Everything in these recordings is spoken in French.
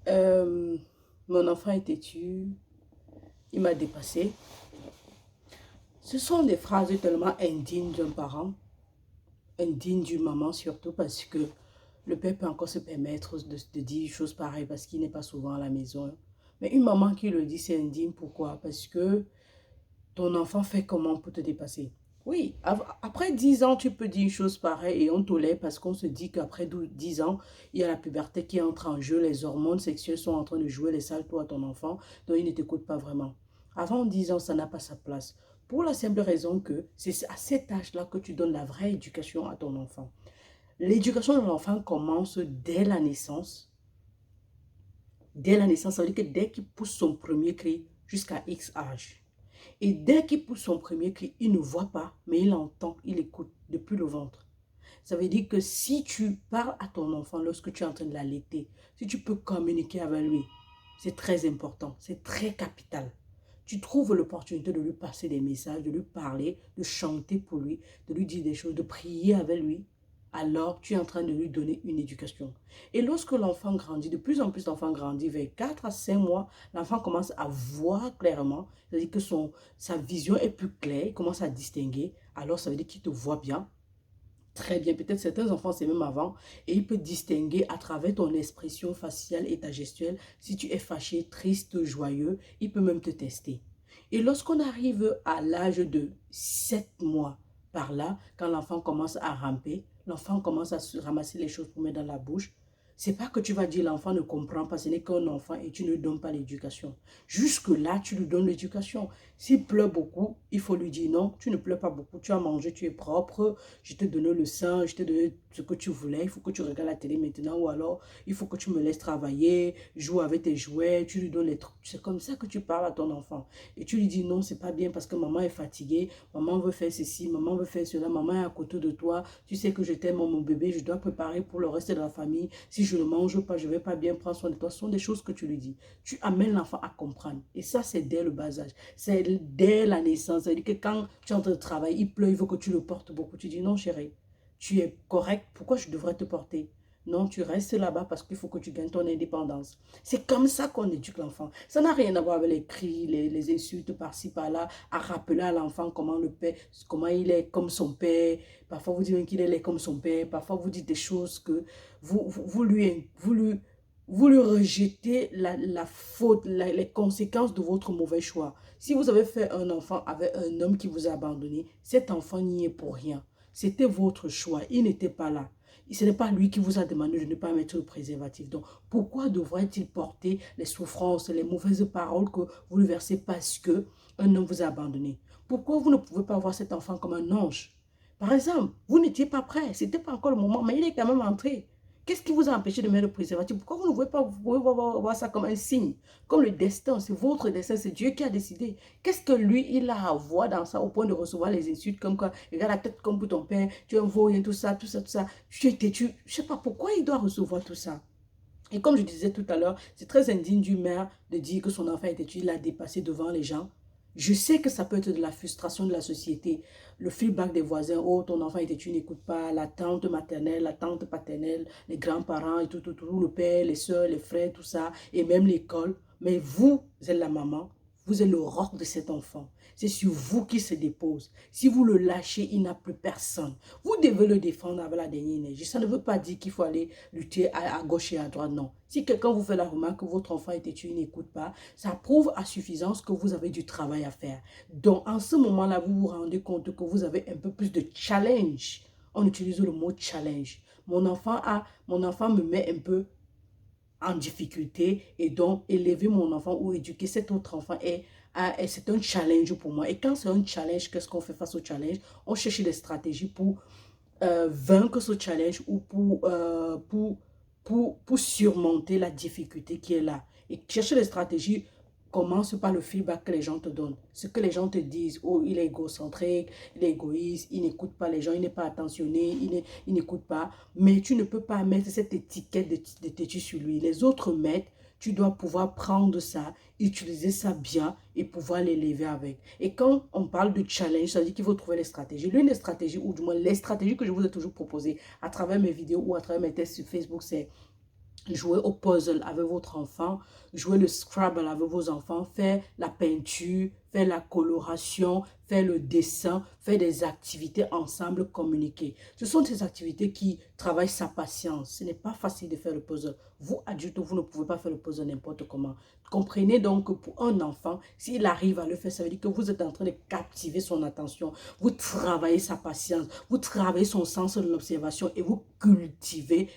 Euh, Mon enfant est têtu, il m'a dépassé. Ce sont des phrases tellement indignes d'un parent, indignes d'une maman surtout parce que le père peut encore se permettre de dire une chose pareille parce qu'il n'est pas souvent à la maison. Mais une maman qui le dit, c'est indigne. Pourquoi? Parce que ton enfant fait comment pour te dépasser? Oui, après 10 ans, tu peux dire une chose pareille et on tolère parce qu'on se dit qu'après 10 ans, il y a la puberté qui entre en jeu, les hormones sexuelles sont en train de jouer les saltos à ton enfant, donc il ne t'écoute pas vraiment. Avant 10 ans, ça n'a pas sa place. Pour la simple raison que c'est à cet âge-là que tu donnes la vraie éducation à ton enfant. L'éducation de l'enfant commence dès la naissance. Dès la naissance, ça veut dire que dès qu'il pousse son premier cri jusqu'à X âge. Et dès qu'il pousse son premier cri, il ne voit pas, mais il entend, il écoute depuis le ventre. Ça veut dire que si tu parles à ton enfant lorsque tu es en train de l'allaiter, si tu peux communiquer avec lui, c'est très important, c'est très capital. Tu trouves l'opportunité de lui passer des messages, de lui parler, de chanter pour lui, de lui dire des choses, de prier avec lui. Alors, tu es en train de lui donner une éducation. Et lorsque l'enfant grandit, de plus en plus d'enfants grandissent, vers 4 à 5 mois, l'enfant commence à voir clairement, c'est-à-dire que sa vision est plus claire, il commence à distinguer, alors ça veut dire qu'il te voit bien, très bien. Peut-être certains enfants, c'est même avant, et il peut distinguer à travers ton expression faciale et ta gestuelle, si tu es fâché, triste, joyeux, il peut même te tester. Et lorsqu'on arrive à l'âge de 7 mois, par là, quand l'enfant commence à ramper, l'enfant commence à se ramasser les choses pour mettre dans la bouche, c'est pas que tu vas dire l'enfant ne comprend pas, ce n'est qu'un enfant et tu ne lui donnes pas l'éducation. Jusque-là, tu lui donnes l'éducation. S'il pleure beaucoup, il faut lui dire non, tu ne pleures pas beaucoup, tu as mangé, tu es propre, je t'ai donné le sein, je t'ai donné ce que tu voulais, il faut que tu regardes la télé maintenant ou alors il faut que tu me laisses travailler, joue avec tes jouets, tu lui donnes les trucs. C'est comme ça que tu parles à ton enfant. Et tu lui dis non, c'est pas bien parce que maman est fatiguée, maman veut faire ceci, maman veut faire cela, maman est à côté de toi, tu sais que je t'aime mon bébé, je dois préparer pour le reste de la famille, si je ne mange pas, je ne vais pas bien prendre soin de toi. Ce sont des choses que tu lui dis. Tu amènes l'enfant à comprendre. Et ça, c'est dès le bas âge. C'est dès la naissance. C'est-à-dire que quand tu es en train de travailler, il pleut, il veut que tu le portes beaucoup. Tu dis non, chérie, tu es correct. Pourquoi je devrais te porter? Non, tu restes là-bas parce qu'il faut que tu gagnes ton indépendance. C'est comme ça qu'on éduque l'enfant. Ça n'a rien à voir avec les cris, les insultes par-ci, par-là, à rappeler à l'enfant comment le père, comment il est comme son père. Parfois, vous dites qu'il est comme son père. Parfois, vous dites des choses que vous lui rejetez la faute, les conséquences de votre mauvais choix. Si vous avez fait un enfant avec un homme qui vous a abandonné, cet enfant n'y est pour rien. C'était votre choix. Il n'était pas là. Ce n'est pas lui qui vous a demandé de ne pas mettre le préservatif. Donc, pourquoi devrait-il porter les souffrances, les mauvaises paroles que vous lui versez parce que un homme vous a abandonné? Pourquoi vous ne pouvez pas voir cet enfant comme un ange? Par exemple, vous n'étiez pas prêt, ce n'était pas encore le moment, mais il est quand même entré. Qu'est-ce qui vous a empêché de mettre le préservatif? Pourquoi vous ne pouvez pas voir ça comme un signe? Comme le destin, c'est votre destin, c'est Dieu qui a décidé. Qu'est-ce que lui, il a à voir dans ça au point de recevoir les insultes comme quoi, regarde la tête comme pour ton père, tu es un vaurien, tout ça, tout ça, tout ça. Tu es têtu. Je ne sais pas pourquoi il doit recevoir tout ça. Et comme je disais tout à l'heure, c'est très indigne du mère de dire que son enfant est têtu, il l'a dépassé devant les gens. Je sais que ça peut être de la frustration de la société, le feedback des voisins, oh ton enfant est têtu, n'écoute pas, la tante maternelle, la tante paternelle, les grands-parents et tout, le père, les soeurs, les frères, tout ça, et même l'école. Mais vous êtes la maman, vous êtes le roc de cet enfant. C'est sur vous qu'il se dépose. Si vous le lâchez, il n'a plus personne. Vous devez le défendre avec la dernière énergie. Ça ne veut pas dire qu'il faut aller lutter à gauche et à droite, non. Si quelqu'un vous fait la remarque que votre enfant est têtu, il n'écoute pas, ça prouve à suffisance que vous avez du travail à faire. Donc, en ce moment-là, vous vous rendez compte que vous avez un peu plus de challenge. On utilise le mot challenge. Mon enfant me met un peu en difficulté et donc élever mon enfant ou éduquer cet autre enfant c'est un challenge pour moi. Et quand c'est un challenge, qu'est-ce qu'on fait face au challenge? On cherche des stratégies pour vaincre ce challenge ou pour surmonter la difficulté qui est là. Et chercher des stratégies commence par le feedback que les gens te donnent. Ce que les gens te disent, oh, il est égocentrique, il est égoïste, il n'écoute pas les gens, il n'est pas attentionné, il n'écoute pas. Mais tu ne peux pas mettre cette étiquette de têtu sur lui. Les autres mettent, tu dois pouvoir prendre ça, utiliser ça bien et pouvoir l'élever avec. Et quand on parle de challenge, ça veut dire qu'il faut trouver les stratégies. L'une des stratégies, ou du moins les stratégies que je vous ai toujours proposées à travers mes vidéos ou à travers mes tests sur Facebook, c'est jouer au puzzle avec votre enfant, jouer le Scrabble avec vos enfants, faire la peinture, faire la coloration, faire le dessin, faire des activités ensemble, communiquer. Ce sont des activités qui travaillent sa patience. Ce n'est pas facile de faire le puzzle. Vous, adultes, vous ne pouvez pas faire le puzzle n'importe comment. Comprenez donc que pour un enfant, s'il arrive à le faire, ça veut dire que vous êtes en train de captiver son attention. Vous travaillez sa patience, vous travaillez son sens de l'observation et vous cultivez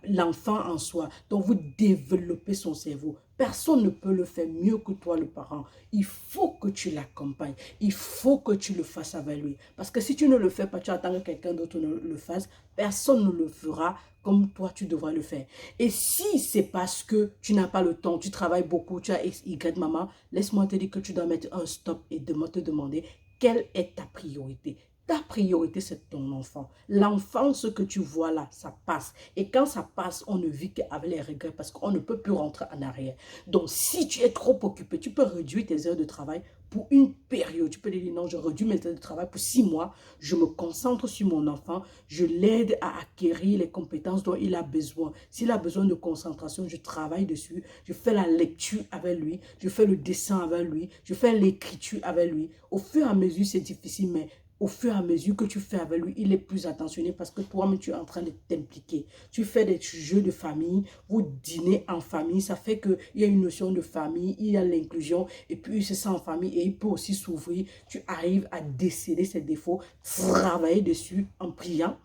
l'enfant en soi. Donc, vous développez son cerveau. Personne ne peut le faire mieux que toi, le parent. Il faut que tu l'accompagnes. Il faut que tu le fasses avec lui. Parce que si tu ne le fais pas, tu attends que quelqu'un d'autre le fasse. Personne ne le fera comme toi, tu devras le faire. Et si c'est parce que tu n'as pas le temps, tu travailles beaucoup, tu as X, Y, maman, laisse-moi te dire que tu dois mettre un stop et te demander quelle est ta priorité. Ta priorité, c'est ton enfant. L'enfant, ce que tu vois là, ça passe. Et quand ça passe, on ne vit qu'avec les regrets parce qu'on ne peut plus rentrer en arrière. Donc, si tu es trop occupé, tu peux réduire tes heures de travail pour une période. Tu peux dire non, je réduis mes heures de travail pour 6 mois. Je me concentre sur mon enfant. Je l'aide à acquérir les compétences dont il a besoin. S'il a besoin de concentration, je travaille dessus. Je fais la lecture avec lui. Je fais le dessin avec lui. Je fais l'écriture avec lui. Au fur et à mesure, c'est difficile, mais au fur et à mesure que tu fais avec lui, il est plus attentionné parce que toi-même, tu es en train de t'impliquer. Tu fais des jeux de famille, vous dînez en famille, ça fait qu'il y a une notion de famille, il y a l'inclusion, et puis il se sent en famille et il peut aussi s'ouvrir. Tu arrives à déceler ses défauts, travailler dessus en priant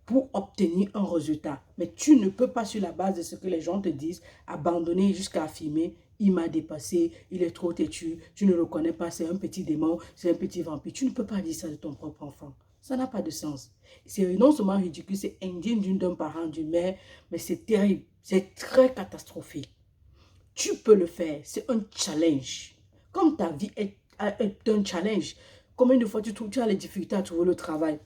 pour obtenir un résultat. Mais tu ne peux pas, sur la base de ce que les gens te disent, abandonner jusqu'à affirmer il m'a dépassé, il est trop têtu, tu ne le connais pas, c'est un petit démon, c'est un petit vampire. Tu ne peux pas dire ça de ton propre enfant. Ça n'a pas de sens. C'est non seulement ridicule, c'est indigne d'un parent, d'une mère, mais c'est terrible, c'est très catastrophique. Tu peux le faire, c'est un challenge. Comme ta vie est un challenge, combien de fois tu as les difficultés à trouver le travail,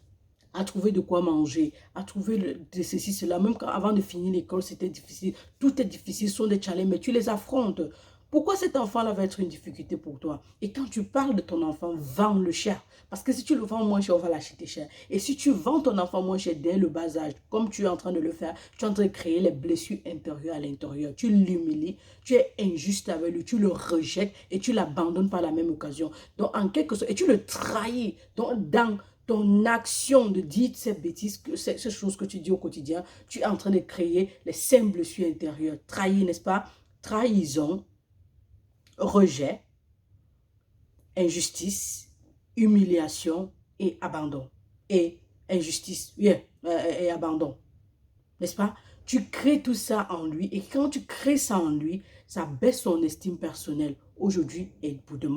à trouver de quoi manger, à trouver de ceci, cela. Même avant de finir l'école, c'était difficile. Tout est difficile, ce sont des challenges, mais tu les affrontes. Pourquoi cet enfant-là va être une difficulté pour toi? Et quand tu parles de ton enfant, vends-le cher. Parce que si tu le vends moins cher, on va l'acheter cher. Et si tu vends ton enfant moins cher dès le bas âge, comme tu es en train de le faire, tu es en train de créer les blessures intérieures à l'intérieur. Tu l'humilies, tu es injuste avec lui, tu le rejettes et tu l'abandonnes par la même occasion. Donc, en quelque sorte, et tu le trahis. Donc, dans ton action de dire ces bêtises, ces choses que tu dis au quotidien, tu es en train de créer les simples blessures intérieures. Trahir, n'est-ce pas? Trahison, rejet, injustice, humiliation et abandon. Et injustice, yeah, et abandon. N'est-ce pas? Tu crées tout ça en lui et quand tu crées ça en lui, ça baisse son estime personnelle aujourd'hui et pour de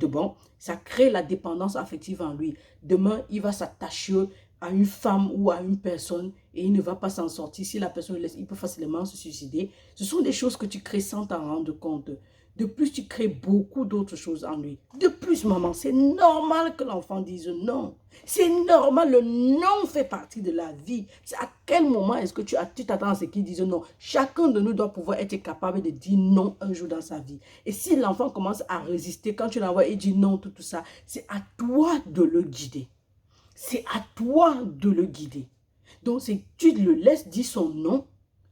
bon, ça crée la dépendance affective en lui. Demain, il va s'attacher à une femme ou à une personne et il ne va pas s'en sortir. Si la personne le laisse, il peut facilement se suicider. Ce sont des choses que tu crées sans t'en rendre compte. De plus, tu crées beaucoup d'autres choses en lui. De plus, maman, c'est normal que l'enfant dise non. C'est normal, le non fait partie de la vie. C'est à quel moment est-ce que tu t'attends à ce qu'il dise non? Chacun de nous doit pouvoir être capable de dire non un jour dans sa vie. Et si l'enfant commence à résister, quand tu l'envoies et dit non, tout ça, c'est à toi de le guider. C'est à toi de le guider. Donc, tu le laisses dire son non.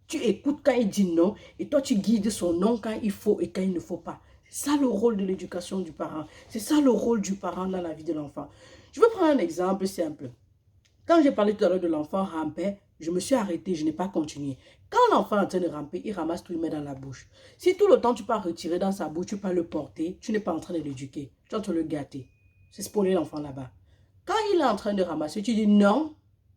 Tu écoutes quand il dit non et toi tu guides son non quand il faut et quand il ne faut pas. C'est ça le rôle de l'éducation du parent. C'est ça le rôle du parent dans la vie de l'enfant. Je vais prendre un exemple simple. Quand j'ai parlé tout à l'heure de l'enfant rampait, je me suis arrêtée, je n'ai pas continué. Quand l'enfant est en train de ramper, il ramasse tout, il met dans la bouche. Si tout le temps tu peux retirer dans sa bouche, tu peux le porter, tu n'es pas en train de l'éduquer. Tu es en train de le gâter. C'est spoiler l'enfant là-bas. Quand il est en train de ramasser, tu dis non.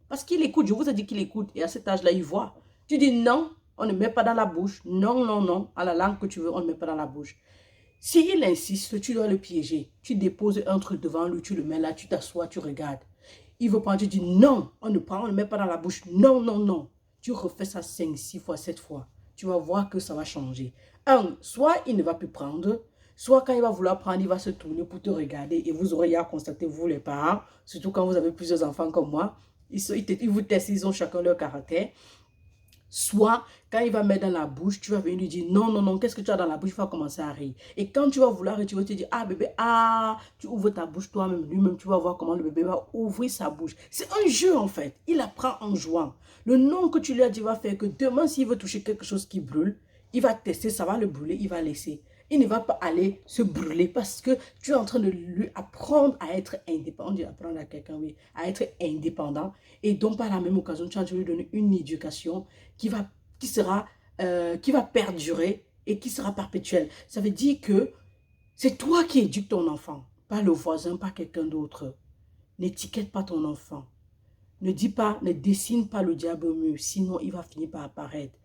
Parce qu'il écoute, je vous ai dit qu'il écoute. Et à cet âge-là, il voit. Tu dis non, on ne met pas dans la bouche. Non, non, non. À la langue que tu veux, on ne met pas dans la bouche. S'il insiste, tu dois le piéger. Tu déposes un truc devant lui, tu le mets là, tu t'assois, tu regardes. Il veut prendre, tu dis non, on ne met pas dans la bouche. Non, non, non. Tu refais ça 5, 6 fois, 7 fois. Tu vas voir que ça va changer. Soit il ne va plus prendre, soit quand il va vouloir prendre, il va se tourner pour te regarder et vous aurez à constater, vous les parents, surtout quand vous avez plusieurs enfants comme moi, ils vous testent, ils ont chacun leur caractère. Soit, quand il va mettre dans la bouche, tu vas venir lui dire, non, non, non, qu'est-ce que tu as dans la bouche? Il va commencer à rire. Et quand tu vas vouloir rire, tu vas te dire, ah bébé, ah, tu ouvres ta bouche toi-même. Lui-même, tu vas voir comment le bébé va ouvrir sa bouche. C'est un jeu en fait. Il apprend en jouant. Le nom que tu lui as dit va faire que demain, s'il veut toucher quelque chose qui brûle, il va tester, ça va le brûler, il va laisser. Il ne va pas aller se brûler parce que tu es en train de lui apprendre à être indépendant. On dit apprendre à quelqu'un, oui, à être indépendant. Et donc, par la même occasion, tu es en train de lui donner une éducation qui va, qui va perdurer et qui sera perpétuelle. Ça veut dire que c'est toi qui éduques ton enfant, pas le voisin, pas quelqu'un d'autre. N'étiquette pas ton enfant. Ne dis pas, ne dessine pas le diable au mur, sinon il va finir par apparaître.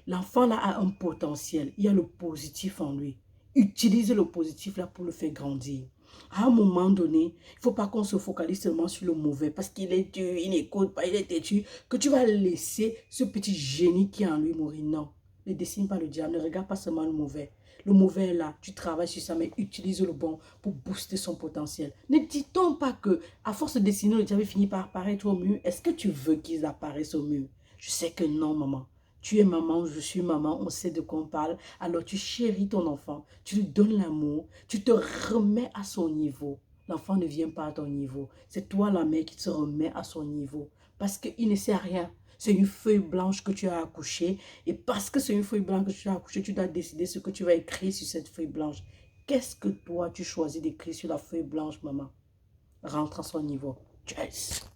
L'enfant là a un potentiel, il y a le positif en lui. Utilise le positif là pour le faire grandir. À un moment donné, il ne faut pas qu'on se focalise seulement sur le mauvais parce qu'il est dur, il n'écoute pas, il est têtu, que tu vas laisser ce petit génie qui est en lui mourir. Non, ne dessine pas le diable, ne regarde pas seulement le mauvais. Le mauvais est là, tu travailles sur ça, mais utilise le bon pour booster son potentiel. Ne dit-on pas que, à force de dessiner, le diable finit par apparaître au mur? Est-ce que tu veux qu'ils apparaissent au mur? Je sais que non, maman. Tu es maman, je suis maman, on sait de quoi on parle. Alors tu chéris ton enfant, tu lui donnes l'amour, tu te remets à son niveau. L'enfant ne vient pas à ton niveau. C'est toi la mère qui te remet à son niveau. Parce qu'il ne sait rien. C'est une feuille blanche que tu as accouchée. Et parce que c'est une feuille blanche que tu as accouchée, tu dois décider ce que tu vas écrire sur cette feuille blanche. Qu'est-ce que toi, tu choisis d'écrire sur la feuille blanche, maman? Rentre à son niveau. Yes.